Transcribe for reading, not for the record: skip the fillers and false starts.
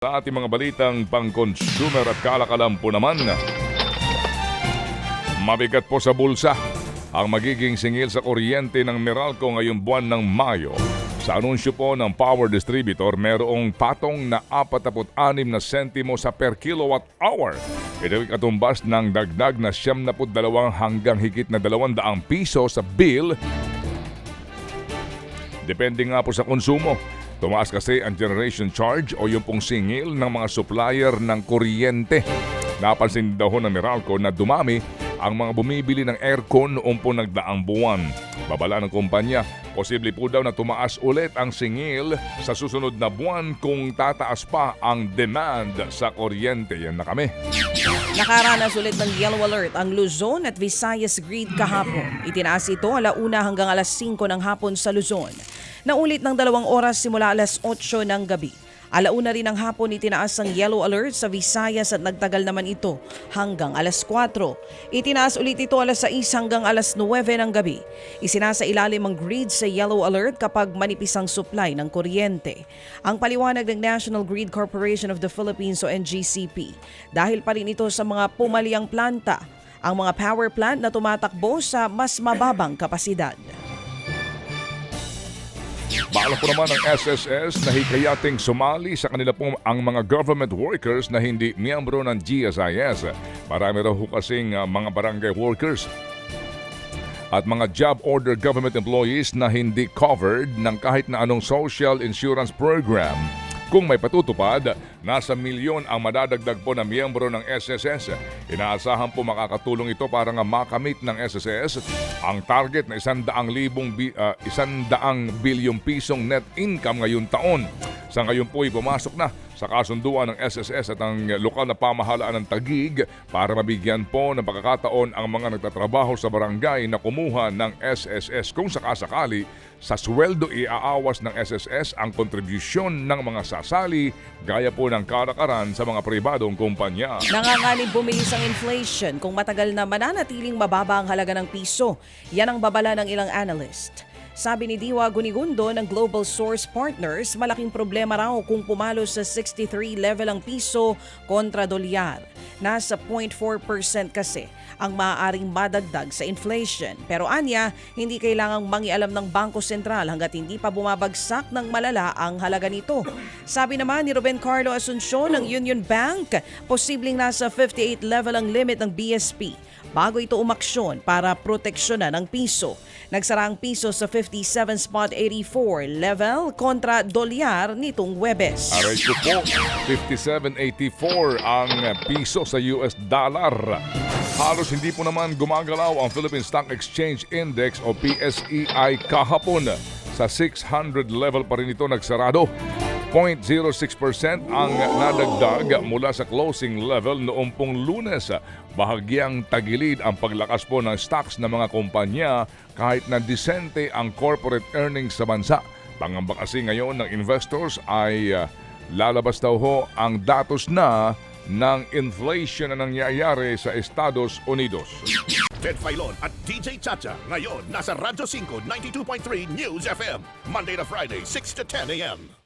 Sa ating mga balitang pang-consumer at kalakalan po naman, mabigat po sa bulsa ang magiging singil sa kuryente ng Meralco ngayong buwan ng Mayo. Sa anunsyo po ng power distributor, merong patong na 46 na sentimo sa per kilowatt hour. Ito ay katumbas ng dagdag na 72 hanggang higit na 200 piso sa bill. Depende nga po sa konsumo. Tumaas kasi ang generation charge o yung pong singil ng mga supplier ng kuryente. Napansin daw ng Meralco na dumami ang mga bumibili ng aircon noong po nagdaang buwan. Babala ng kumpanya, posible po daw na tumaas ulit ang singil sa susunod na buwan kung tataas pa ang demand sa kuryente. Yan na kami. Nakaranas ulit ng yellow alert ang Luzon at Visayas Grid kahapon. Itinaas ito 1:00 hanggang 5:00 ng hapon sa Luzon. Naulit ng 2 oras simula 8:00 ng gabi. 1:00 rin ng hapon itinaas ang yellow alert sa Visayas at nagtagal naman ito hanggang 4:00. Itinaas ulit ito 6:00 hanggang 9:00 ng gabi. Isinasa ilalim ang grid sa yellow alert kapag manipis ang supply ng kuryente. Ang paliwanag ng National Grid Corporation of the Philippines o NGCP, dahil pa rin ito sa mga pumaliang planta, ang mga power plant na tumatakbo sa mas mababang kapasidad. Bala po naman ng SSS na hikayating sumali sa kanila pong ang mga government workers na hindi miyembro ng GSIS. Marami raw kasing mga barangay workers at mga job order government employees na hindi covered ng kahit na anong social insurance program. Kung may patutupad, nasa milyon ang madadagdag po na miyembro ng SSS. Inaasahan po makakatulong ito para nga makamit ng SSS ang target na 100 bilyong pisong net income ngayong taon. Sa ngayon po ay pumasok na sa kasunduan ng SSS at ang lokal na pamahalaan ng Taguig para mabigyan po ng pagkakataon ang mga nagtatrabaho sa barangay na kumuha ng SSS. Kung sakasakali, sa sweldo iaawas ng SSS ang kontribusyon ng mga sasali gaya po ng kalakaran sa mga pribadong kumpanya. Nanganganib bumilis ang inflation kung matagal na mananatiling mababa ang halaga ng piso. Yan ang babala ng ilang analyst. Sabi ni Diwa Gunigundo ng Global Source Partners, malaking problema raw kung pumalo sa 63 level ang piso kontra dolyar. Nasa 0.4% kasi ang maaaring madagdag sa inflation. Pero anya, hindi kailangang mangialam ng Bangko Sentral hanggat hindi pa bumabagsak ng malala ang halaga nito. Sabi naman ni Ruben Carlo Asuncion ng Union Bank, posibleng nasa 58 level ang limit ng BSP bago ito umaksyon para proteksyonan ang piso. Nagsara ang piso sa 57.84 level kontra dolyar nitong Huwebes. Aray ko po, 57.84 ang piso sa US dollar. Halos hindi po naman gumagalaw ang Philippine Stock Exchange Index o PSEI kahapon. Sa 600 level pa rin ito nagsarado. 0.06% ang nadagdag mula sa closing level noong pong Lunes. Bahagyang tagilid ang paglakas po ng stocks ng mga kumpanya kahit na disente ang corporate earnings sa bansa. Pangamba kasi ngayon ng investors ay lalabas daw ho ang datos na ng inflation na nangyayari sa Estados Unidos. Ted Filon at DJ Chacha ngayon nasa Radyo 5 92.3 News FM Monday to Friday 6 to 10 a.m.